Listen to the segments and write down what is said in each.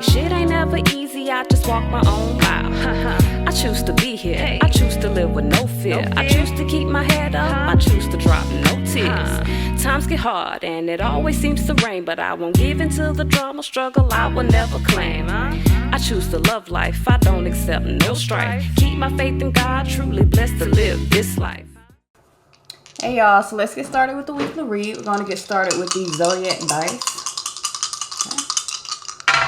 shit ain't never easy, I just walk my own mile. I choose to be here, I choose to live with no fear. I choose to keep my head up, I choose to drop no tears. Times get hard and it always seems to rain, but I won't give into the drama, struggle I will never claim. I choose to love life, I don't accept no strife. Keep my faith in God, truly blessed to live this life. Hey y'all, so let's get started with the weekly read. We're going to get started with the Zodiac dice. Okay.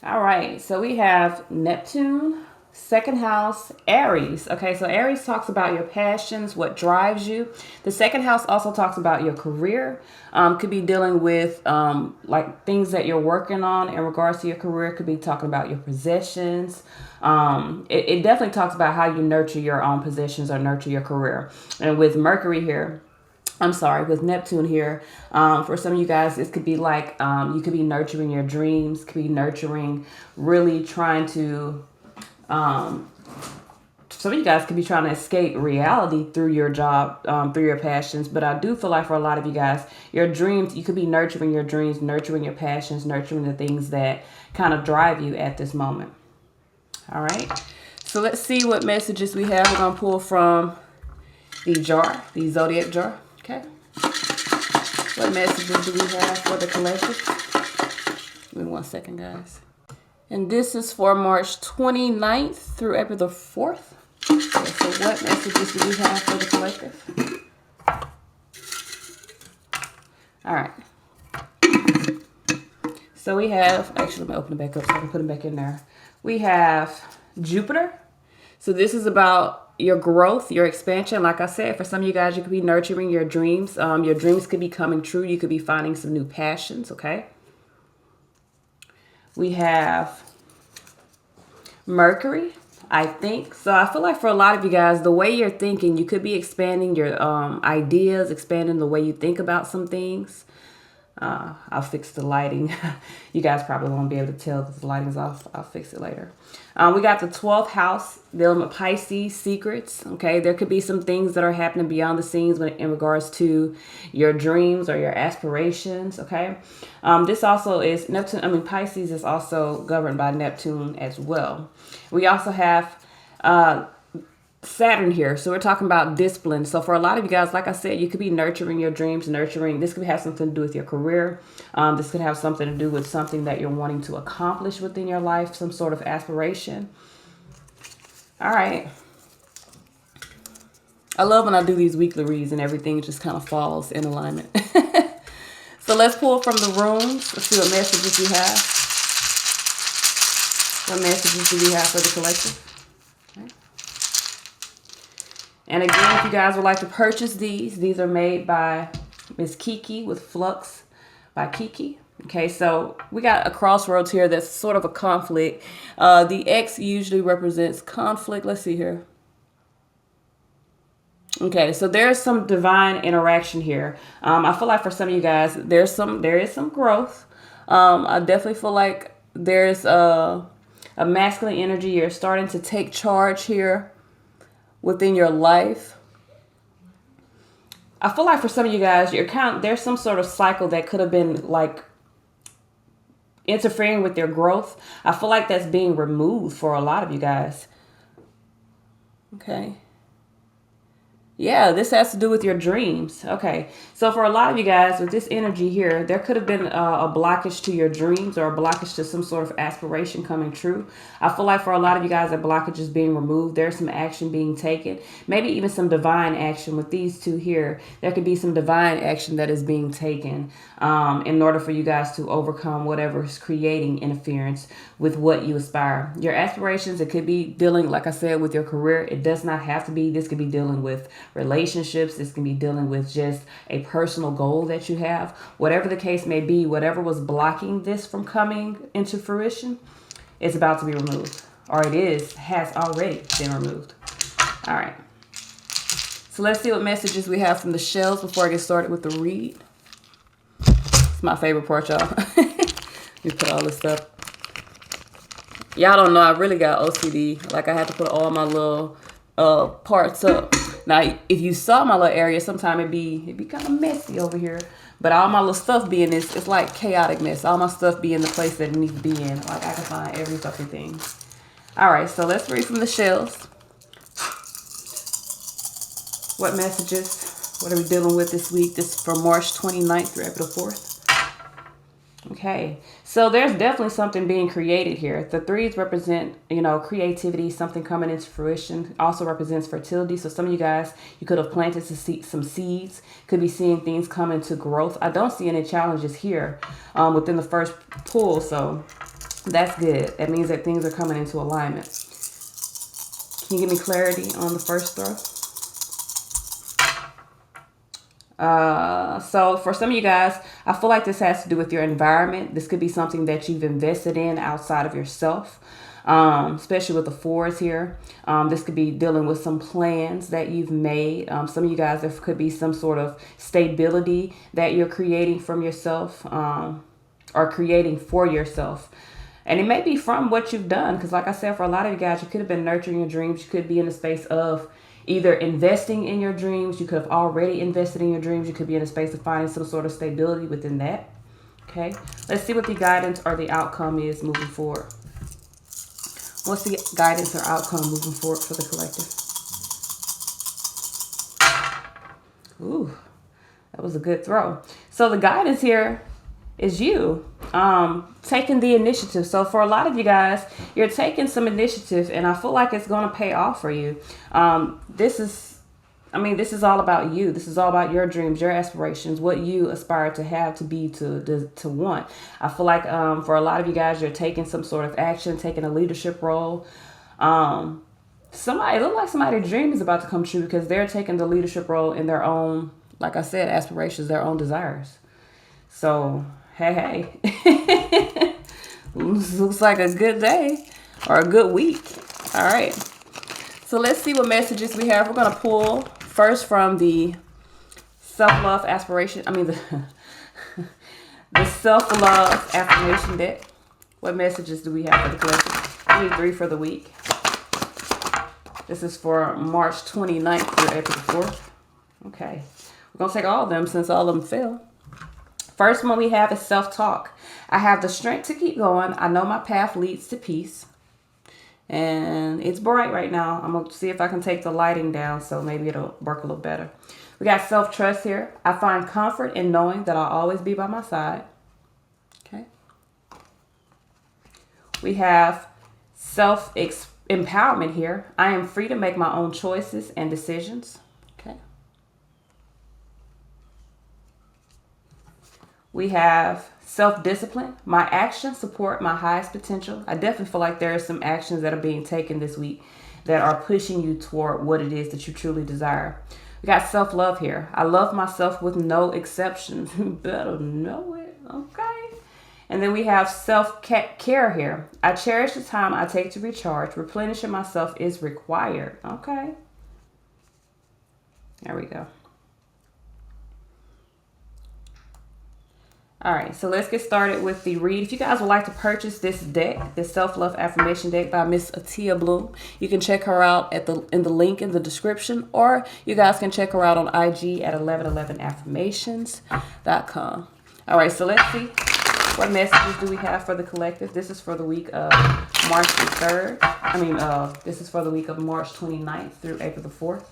All right, so we have Neptune, second house, Aries. Okay, so Aries talks about your passions, what drives you. The second house also talks about your career. Could be dealing with like things that you're working on in regards to your career. Could be talking about your possessions. It definitely talks about how you nurture your own possessions or nurture your career. And with Mercury here, with Neptune here, for some of you guys, this could be like you could be nurturing your dreams, could be nurturing, really trying to, some of you guys could be trying to escape reality through your job, through your passions. But I do feel like for a lot of you guys, your dreams, you could be nurturing your dreams, nurturing your passions, nurturing the things that kind of drive you at this moment. All right. So let's see what messages we have. We're going to pull from the jar, the Zodiac jar. Okay. What messages do we have for the collective? Give me 1 second, guys. And this is for March 29th through April the 4th. Okay, so what messages do we have for the collective? All right. So we have, actually, let me open it back up so I can put it back in there. We have Jupiter. So this is about your growth, your expansion. Like I said, for some of you guys, you could be nurturing your dreams. Your dreams could be coming true. You could be finding some new passions, okay? We have Mercury, I think. So I feel like for a lot of you guys, the way you're thinking, you could be expanding your ideas, expanding the way you think about some things. I'll fix the lighting. You guys probably won't be able to tell because the lighting's off. I'll fix it later. We got the 12th house dealing with Pisces, secrets. Okay, there could be some things that are happening beyond the scenes in regards to your dreams or your aspirations. Okay, this also is Neptune. Pisces is also governed by Neptune as well. We also have Saturn here. So we're talking about discipline. So for a lot of you guys, like I said, you could be nurturing your dreams, this could have something to do with your career. This could have something to do with something that you're wanting to accomplish within your life, some sort of aspiration. All right. I love when I do these weekly reads and everything just kind of falls in alignment. So let's pull from the runes. Let's see what messages we have. What messages do we have for the collective? And again, if you guys would like to purchase these are made by Miss Kiki with Flux by Kiki. Okay, so we got a crossroads here that's sort of a conflict. The X usually represents conflict. Let's see here. Okay, so there's some divine interaction here. I feel like for some of you guys, there is some growth. I definitely feel like there's a masculine energy. You're starting to take charge here within your life. I feel like for some of you guys, there's some sort of cycle that could have been like interfering with your growth. I feel like that's being removed for a lot of you guys. Okay. Yeah, this has to do with your dreams. Okay, so for a lot of you guys with this energy here, there could have been a blockage to your dreams or a blockage to some sort of aspiration coming true. I feel like for a lot of you guys, that blockage is being removed. There's some action being taken, maybe even some divine action with these two here. There could be some divine action that is being taken in order for you guys to overcome whatever is creating interference with what you aspire. Your aspirations, it could be dealing, like I said, with your career. It does not have to be. This could be dealing with relationships. This can be dealing with just a personal goal that you have. Whatever the case may be, whatever was blocking this from coming into fruition, it's about to be removed. Or has already been removed. All right. So let's see what messages we have from the shells before I get started with the read. It's my favorite part, y'all. You put all this stuff. Y'all don't know, I really got OCD. Like I had to put all my little parts up. Now, if you saw my little area, sometimes it'd be kind of messy over here. But all my little stuff be in this, it's like chaotic mess. All my stuff be in the place that it needs to be in. Like I can find every fucking thing. All right, so let's read from the shells. What messages? What are we dealing with this week? This is from March 29th through April 4th. Okay, so there's definitely something being created here. The threes represent, creativity, something coming into fruition. Also represents fertility. So some of you guys, you could have planted some seeds. Could be seeing things come into growth. I don't see any challenges here within the first pull. So that's good. That means that things are coming into alignment. Can you give me clarity on the first throw? So for some of you guys, I feel like this has to do with your environment. This could be something that you've invested in outside of yourself, especially with the fours here. This could be dealing with some plans that you've made. Some of you guys, there could be some sort of stability that you're creating from yourself, or creating for yourself. And it may be from what you've done. Because like I said, for a lot of you guys, you could have been nurturing your dreams. You could be in the space of either investing in your dreams. You could have already invested in your dreams. You could be in a space of finding some sort of stability within that. Okay. Let's see what the guidance or the outcome is moving forward. What's the guidance or outcome moving forward for the collective? Ooh, that was a good throw. So the guidance here is you taking the initiative. So for a lot of you guys, you're taking some initiative, and I feel like it's going to pay off for you. This is all about you. This is all about your dreams, your aspirations, what you aspire to have, to be, to want. I feel like for a lot of you guys, you're taking some sort of action, taking a leadership role. It looks like somebody's dream is about to come true because they're taking the leadership role in their own, like I said, aspirations, their own desires. So hey. Looks like a good day or a good week. All right. So let's see what messages we have. We're going to pull first from the self-love aspiration. The self-love affirmation deck. What messages do we have for the collective? We need 3 for the week. This is for March 29th through April 4th. Okay. We're going to take all of them since all of them fell. First one we have is self-talk. I have the strength to keep going. I know my path leads to peace. And it's bright right now. I'm going to see if I can take the lighting down so maybe it'll work a little better. We got self-trust here. I find comfort in knowing that I'll always be by my side. Okay. We have self-empowerment here. I am free to make my own choices and decisions. Okay. We have self-discipline. My actions support my highest potential. I definitely feel like there are some actions that are being taken this week that are pushing you toward what it is that you truly desire. We got self-love here. I love myself with no exceptions. You better know it. Okay. And then we have self-care here. I cherish the time I take to recharge. Replenishing myself is required. Okay. There we go. All right, so let's get started with the read. If you guys would like to purchase this deck, this self-love affirmation deck by Miss Atia Bloom, you can check her out in the link in the description, or you guys can check her out on IG at 1111affirmations.com. All right, so let's see what messages do we have for the collective. This is for the week of March the 3rd. This is for the week of March 29th through April the 4th.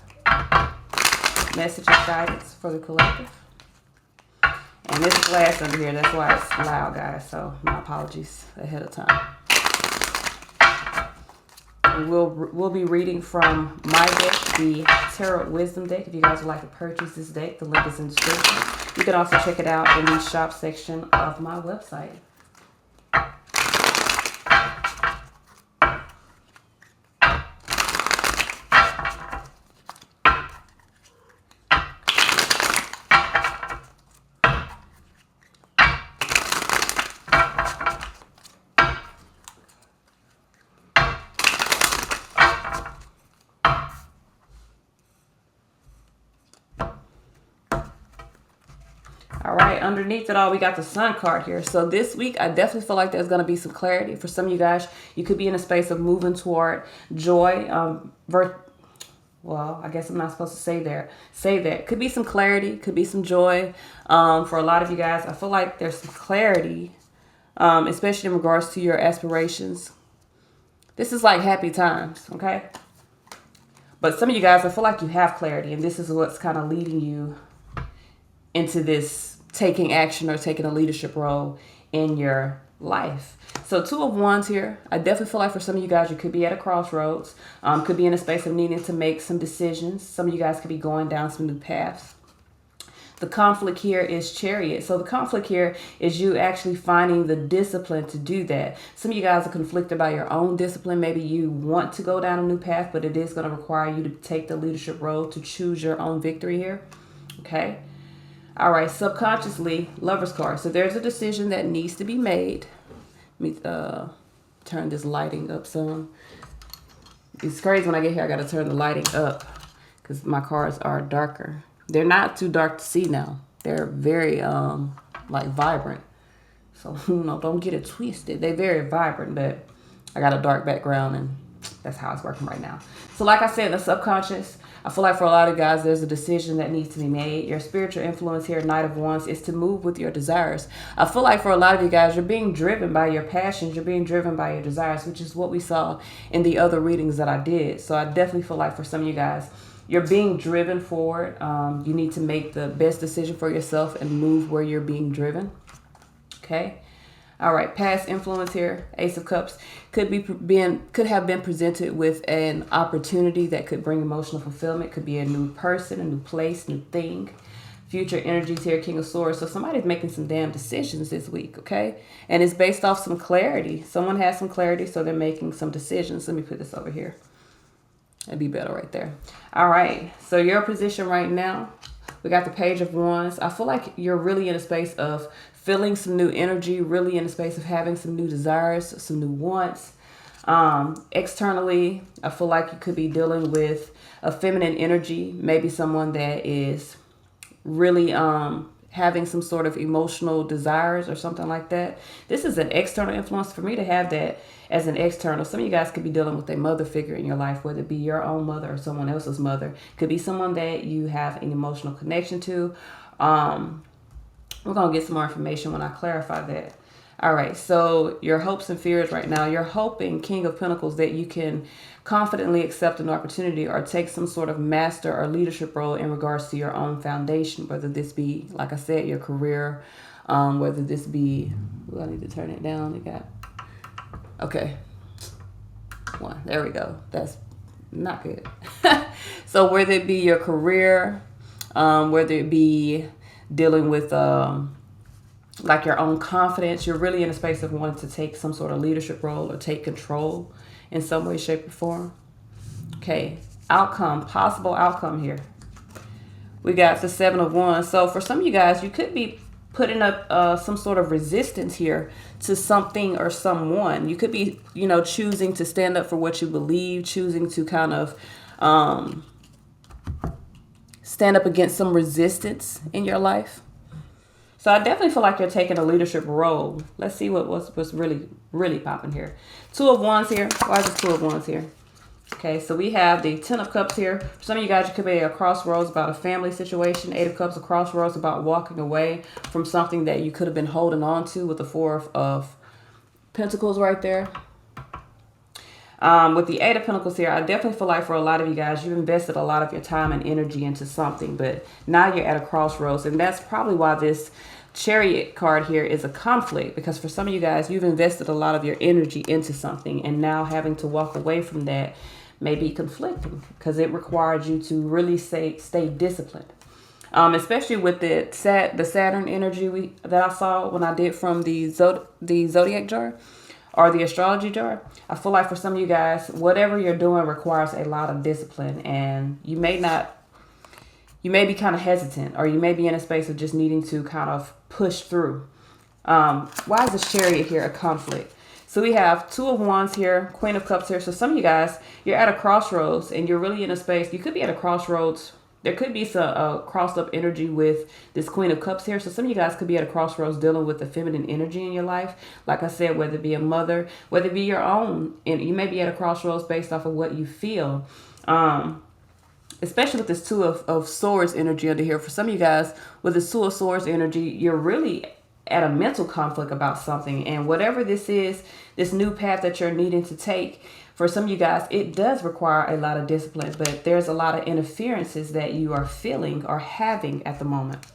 Messages, guidance for the collective. And this is glass under here. That's why it's loud, guys. So my apologies ahead of time. And we'll be reading from my deck, the Tarot Wisdom deck. If you guys would like to purchase this deck, the link is in the description. You can also check it out in the shop section of my website. All right, underneath it all, we got the Sun card here. So this week, I definitely feel like there's going to be some clarity. For some of you guys, you could be in a space of moving toward joy. well, I guess I'm not supposed to say that. Could be some clarity, could be some joy. For a lot of you guys, I feel like there's some clarity, especially in regards to your aspirations. This is like happy times, okay? But some of you guys, I feel like you have clarity, and this is what's kind of leading you into this taking action or taking a leadership role in your life. So 2 of Wands here. I definitely feel like for some of you guys, you could be at a crossroads. Could be in a space of needing to make some decisions. Some of you guys could be going down some new paths. The conflict here is Chariot. So the conflict here is you actually finding the discipline to do that. Some of you guys are conflicted by your own discipline. Maybe you want to go down a new path, but it is going to require you to take the leadership role to choose your own victory here. Okay. All right. Subconsciously, Lover's card. So there's a decision that needs to be made. Let me turn this lighting up some. It's crazy when I get here, I got to turn the lighting up because my cards are darker. They're not too dark to see now. They're very like vibrant. So don't get it twisted. They're very vibrant, but I got a dark background and that's how it's working right now. So like I said, the subconscious, I feel like for a lot of guys, there's a decision that needs to be made. Your spiritual influence here, Knight of Wands, is to move with your desires. I feel like for a lot of you guys, you're being driven by your passions. You're being driven by your desires, which is what we saw in the other readings that I did. So I definitely feel like for some of you guys, you're being driven forward. You need to make the best decision for yourself and move where you're being driven. Okay. All right. Past influence here. Ace of Cups could have been presented with an opportunity that could bring emotional fulfillment. Could be a new person, a new place, new thing. Future energies here. King of Swords. So somebody's making some damn decisions this week. Okay. And it's based off some clarity. Someone has some clarity, so they're making some decisions. Let me put this over here. That'd be better right there. All right. So your position right now, we got the Page of Wands. I feel like you're really in a space of feeling some new energy, really in a space of having some new desires, some new wants. Externally, I feel like you could be dealing with a feminine energy, maybe someone that is really having some sort of emotional desires or something like that. This is an external influence. For me to have that as an external, some of you guys could be dealing with a mother figure in your life, whether it be your own mother or someone else's mother. Could be someone that you have an emotional connection to. We're going to get some more information when I clarify that. All right, so your hopes and fears right now. You're hoping, King of Pentacles, that you can confidently accept an opportunity or take some sort of master or leadership role in regards to your own foundation, whether this be, like I said, your career, whether this be, ooh, I need to turn it down. Okay. One. There we go. That's not good. So whether it be your career, whether it be dealing with like your own confidence, you're really in a space of wanting to take some sort of leadership role or take control in some way, shape, or form. Okay. Outcome, possible outcome here. We got the 7 of Wands. So for some of you guys, you could be putting up some sort of resistance here to something or someone. You could be, choosing to stand up for what you believe, choosing to kind of stand up against some resistance in your life. So I definitely feel like you're taking a leadership role. Let's see what's really, really popping here. 2 of Wands here. Why is this 2 of Wands here? Okay, so we have the 10 of Cups here. For some of you guys, you could be at a crossroads about a family situation. 8 of Cups, a crossroads about walking away from something that you could have been holding on to, with the 4 of Pentacles right there. With the 8 of Pentacles here, I definitely feel like for a lot of you guys, you've invested a lot of your time and energy into something, but now you're at a crossroads. And that's probably why this Chariot card here is a conflict, because for some of you guys, you've invested a lot of your energy into something, and now having to walk away from that may be conflicting because it requires you to really stay disciplined. Especially with the Saturn energy that I saw when I did from the Zodiac jar or the astrology jar. I feel like for some of you guys, whatever you're doing requires a lot of discipline, and you may be kind of hesitant, or you may be in a space of just needing to kind of push through. Why is this Chariot here a conflict? So we have 2 of Wands here, Queen of Cups here. So some of you guys, you're at a crossroads and you're really in a space. You could be at a crossroads. There could be some crossed up energy with this Queen of Cups here. So some of you guys could be at a crossroads dealing with the feminine energy in your life. Like I said, whether it be a mother, whether it be your own, and you may be at a crossroads based off of what you feel. especially with this Two of Swords energy under here. For some of you guys, with this Two of Swords energy, you're really at a mental conflict about something. And whatever this is, this new path that you're needing to take, for some of you guys, it does require a lot of discipline. But there's a lot of interferences that you are feeling or having at the moment.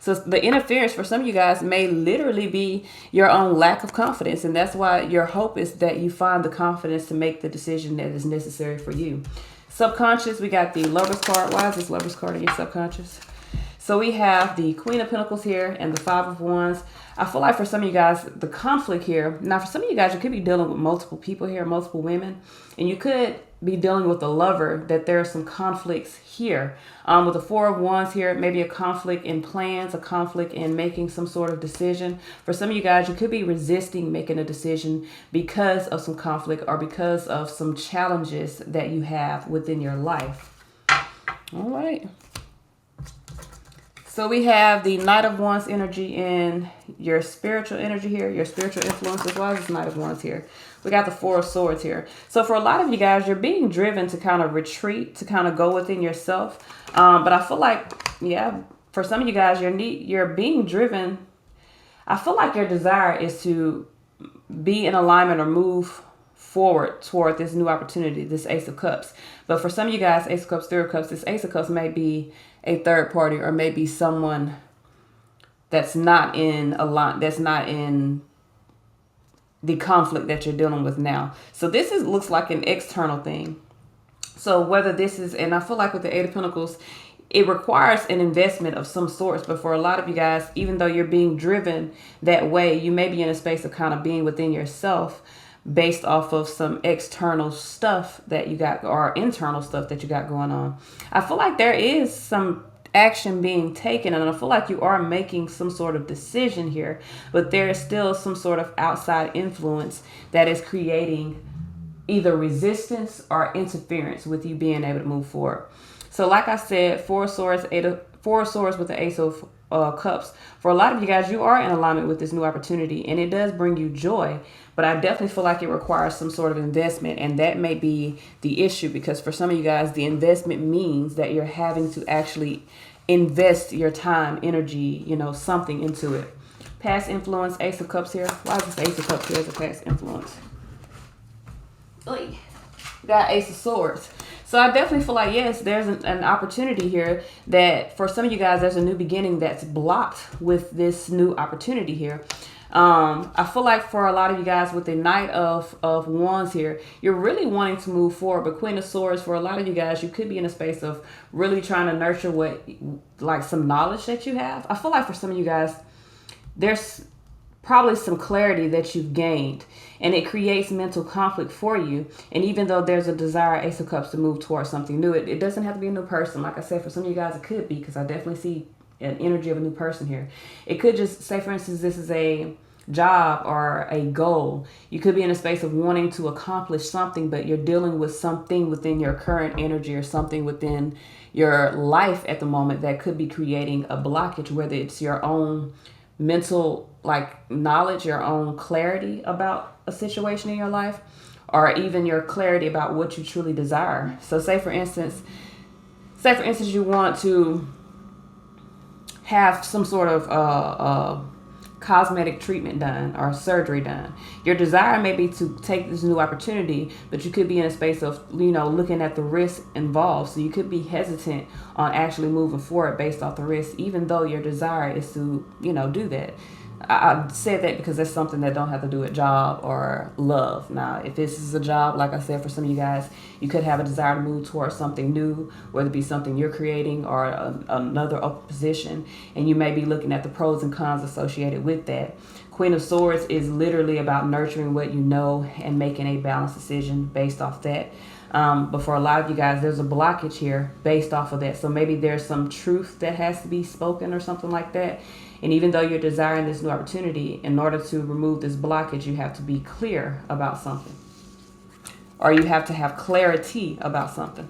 So the interference for some of you guys may literally be your own lack of confidence. And that's why your hope is that you find the confidence to make the decision that is necessary for you. Subconscious, we got the Lover's card. Why is this Lover's card in your subconscious? So we have the Queen of Pentacles here and the Five of Wands. I feel like for some of you guys, the conflict here. Now, for some of you guys, you could be dealing with multiple people here, multiple women. And you could be dealing with a lover, that there are some conflicts here. With the Four of Wands here, maybe a conflict in plans, a conflict in making some sort of decision. For some of you guys, you could be resisting making a decision because of some conflict or because of some challenges that you have within your life. All right. So we have the Knight of Wands energy in your spiritual energy here, your spiritual influence, as well as the Knight of Wands here. We got the Four of Swords here. So for a lot of you guys, you're being driven to kind of retreat, to kind of go within yourself. But I feel like, yeah, for some of you guys, you're being driven. I feel like your desire is to be in alignment or move forward toward this new opportunity, this Ace of Cups. But for some of you guys, Ace of Cups, Three of Cups, this Ace of Cups may be a third party, or maybe someone that's not in the conflict that you're dealing with now. So this looks like an external thing. So whether this is, and I feel like with the Eight of Pentacles, it requires an investment of some sorts. But for a lot of you guys, even though you're being driven that way, you may be in a space of kind of being within yourself based off of some external stuff that you got, or internal stuff that you got going on. I feel like there is some action being taken, and I feel like you are making some sort of decision here, but there is still some sort of outside influence that is creating either resistance or interference with you being able to move forward. So like I said, Four of Swords with the Ace of Cups. For a lot of you guys, you are in alignment with this new opportunity, and it does bring you joy. But I definitely feel like it requires some sort of investment, and that may be the issue, because for some of you guys, the investment means that you're having to actually invest your time, energy, something into it. Past influence, Ace of Cups here. Why is this Ace of Cups here as a past influence? Oy. Got Ace of Swords. So I definitely feel like, yes, there's an opportunity here that for some of you guys, there's a new beginning that's blocked with this new opportunity here. I feel like for a lot of you guys with the Knight of Wands here, you're really wanting to move forward. But Queen of Swords, for a lot of you guys, you could be in a space of really trying to nurture some knowledge that you have. I feel like for some of you guys, there's probably some clarity that you've gained, and it creates mental conflict for you. And even though there's a desire, Ace of Cups, to move towards something new, it doesn't have to be a new person. Like I said, for some of you guys, it could be, because I definitely see an energy of a new person here. It could just say, for instance, this is a job or a goal. You could be in a space of wanting to accomplish something, but you're dealing with something within your current energy or something within your life at the moment that could be creating a blockage, whether it's your own mental knowledge, your own clarity about a situation in your life, or even your clarity about what you truly desire. So say for instance you want to have some sort of cosmetic treatment done or surgery done. Your desire may be to take this new opportunity, but you could be in a space of, looking at the risk involved. So you could be hesitant on actually moving forward based off the risk, even though your desire is to, do that. I said that because that's something that don't have to do with job or love. Now, if this is a job, like I said, for some of you guys, you could have a desire to move towards something new, whether it be something you're creating or another open position, and you may be looking at the pros and cons associated with that. Queen of Swords is literally about nurturing what you know and making a balanced decision based off that. But for a lot of you guys, there's a blockage here based off of that. So maybe there's some truth that has to be spoken or something like that. And even though you're desiring this new opportunity, in order to remove this blockage, you have to be clear about something. Or you have to have clarity about something.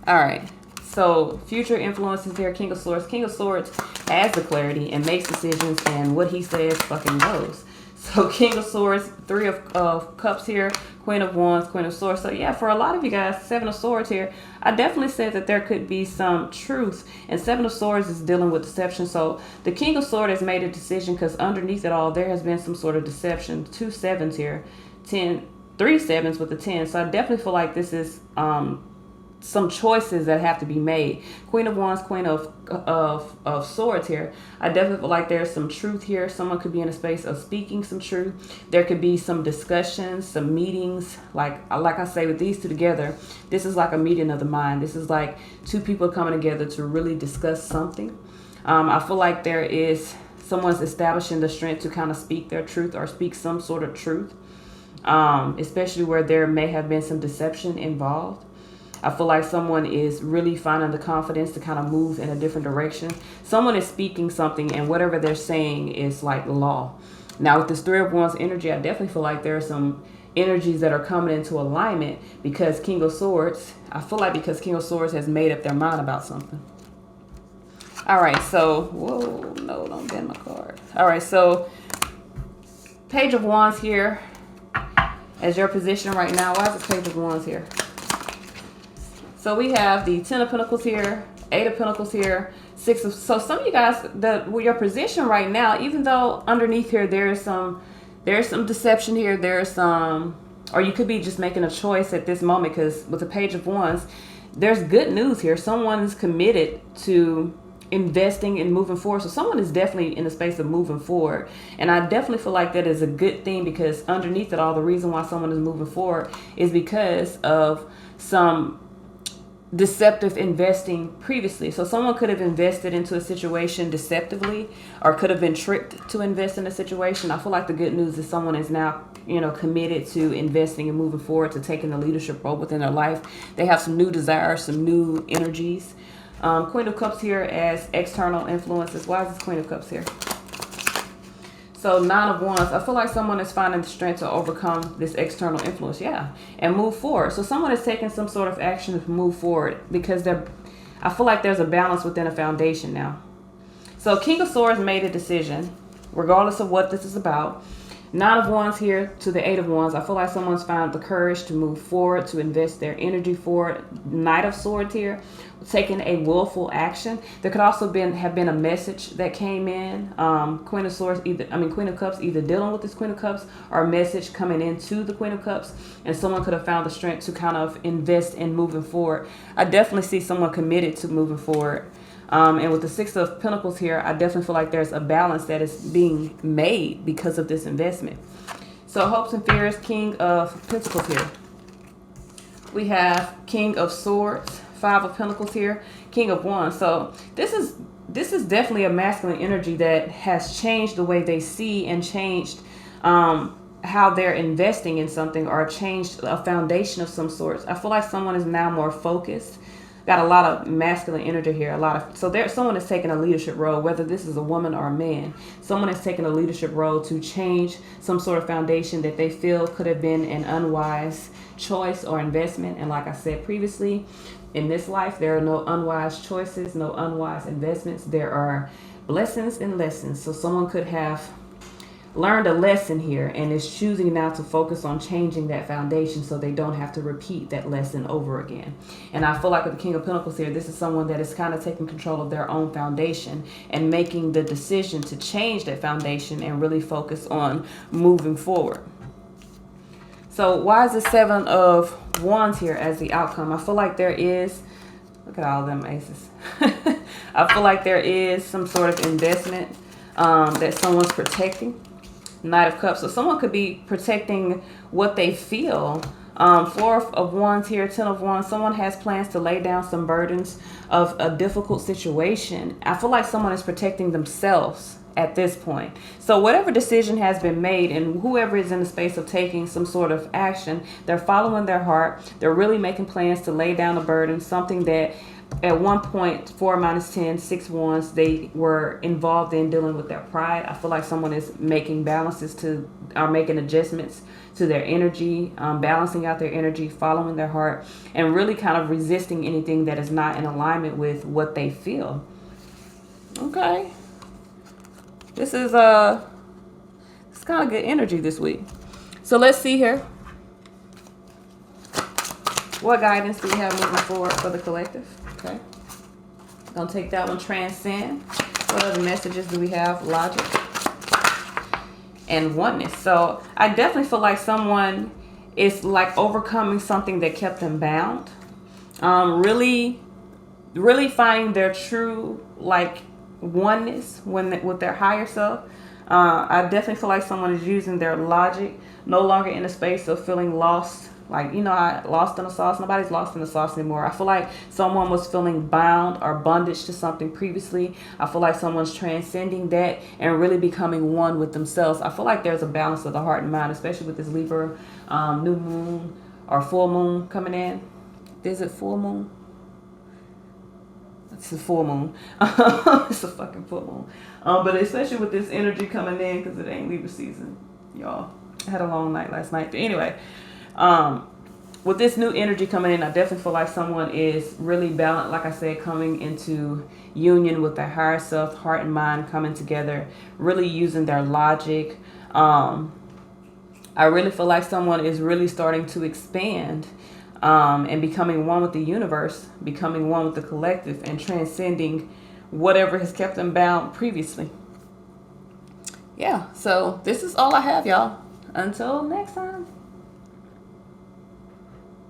All right. So future influences here, King of Swords. King of Swords has the clarity and makes decisions, and what he says fucking goes. So King of Swords, Three of Cups here, Queen of Wands, Queen of Swords. So yeah, for a lot of you guys, Seven of Swords here, I definitely said that there could be some truth. And Seven of Swords is dealing with deception. So the King of Swords has made a decision because underneath it all, there has been some sort of deception. 2 sevens here, 3 sevens with the 10. So I definitely feel like this is some choices that have to be made. Queen of Wands, Queen of Swords here. I definitely feel like there's some truth here. Someone could be in a space of speaking some truth. There could be some discussions, some meetings. Like I say, with these two together, this is like a meeting of the mind. This is like two people coming together to really discuss something. I feel like there is someone's establishing the strength to kind of speak their truth or speak some sort of truth, especially where there may have been some deception involved. I feel like someone is really finding the confidence to kind of move in a different direction. Someone is speaking something, and whatever they're saying is like law. Now, with this Three of Wands energy, I definitely feel like there are some energies that are coming into alignment because King of Swords, I feel like because King of Swords has made up their mind about something. All right, so, whoa, no, don't bend my card. All right, so Page of Wands here as your position right now. Why is this Page of Wands here? So we have the 10 of Pentacles here, 8 of Pentacles here, 6 of... So some of you guys, your position right now, even though underneath here there's some deception here, there's some... Or you could be just making a choice at this moment because with the Page of Wands, there's good news here. Someone is committed to investing and moving forward. So someone is definitely in the space of moving forward. And I definitely feel like that is a good thing because underneath it all, the reason why someone is moving forward is because of some deceptive investing previously. So someone could have invested into a situation deceptively or could have been tricked to invest in a situation. I feel like the good news is someone is now, committed to investing and moving forward, to taking a leadership role within their life. They have some new desires, some new energies. Queen of Cups here as external influences. Why is this Queen of Cups here? So 9 of Wands, I feel like someone is finding the strength to overcome this external influence, and move forward. So someone is taking some sort of action to move forward because I feel like there's a balance within a foundation now. So King of Swords made a decision, regardless of what this is about. 9 of Wands here to the 8 of Wands. I feel like someone's found the courage to move forward, to invest their energy forward. Knight of Swords here, taking a willful action. There could also have been a message that came in. Queen of Cups either dealing with this Queen of Cups or a message coming into the Queen of Cups, and someone could have found the strength to kind of invest in moving forward. I definitely see someone committed to moving forward. And with the 6 of Pentacles here, I definitely feel like there's a balance that is being made because of this investment. So hopes and fears, King of Pentacles here. We have King of Swords, 5 of Pentacles here, King of Wands. So this is definitely a masculine energy that has changed the way they see and changed how they're investing in something or changed a foundation of some sorts. I feel like someone is now more focused. Got a lot of masculine energy here. Someone is taking a leadership role, whether this is a woman or a man. Someone is taking a leadership role to change some sort of foundation that they feel could have been an unwise choice or investment. And like I said previously, in this life, there are no unwise choices, no unwise investments. There are blessings and lessons. So someone could have learned a lesson here and is choosing now to focus on changing that foundation so they don't have to repeat that lesson over again. And I feel like with the King of Pentacles here, this is someone that is kind of taking control of their own foundation and making the decision to change that foundation and really focus on moving forward. So why is the 7 of Wands here as the outcome? I feel like there is, look at all them aces. I feel like there is some sort of investment that someone's protecting. Knight of Cups. So someone could be protecting what they feel. 4 of Wands here, 10 of Wands. Someone has plans to lay down some burdens of a difficult situation. I feel like someone is protecting themselves at this point. So whatever decision has been made and whoever is in the space of taking some sort of action, they're following their heart. They're really making plans to lay down a burden, something that at one point, 4 minus 10, 6 wands, they were involved in dealing with their pride. I feel like someone is making making adjustments to their energy, balancing out their energy, following their heart, and really kind of resisting anything that is not in alignment with what they feel. Okay. This is It's kind of good energy this week. So let's see here. What guidance do we have moving forward for the collective? Okay. Gonna take that one, transcend. What other messages do we have? Logic and oneness. So I definitely feel like someone is like overcoming something that kept them bound. Really finding their true like oneness with their higher self. I definitely feel like someone is using their logic, no longer in a space of feeling lost. Like, lost in the sauce. Nobody's lost in the sauce anymore. I feel like someone was feeling bound or bondage to something previously. I feel like someone's transcending that and really becoming one with themselves. I feel like there's a balance of the heart and mind, especially with this Libra new moon or full moon coming in. Is it full moon? It's a full moon. It's a fucking full moon. But especially with this energy coming in, because it ain't Libra season, y'all. I had a long night last night. But anyway, with this new energy coming in, I definitely feel like someone is really balanced, like I said, coming into union with their higher self, heart and mind coming together, really using their logic. I really feel like someone is really starting to expand and becoming one with the universe, becoming one with the collective, and transcending whatever has kept them bound previously. Yeah, so this is all I have, y'all. Until next time.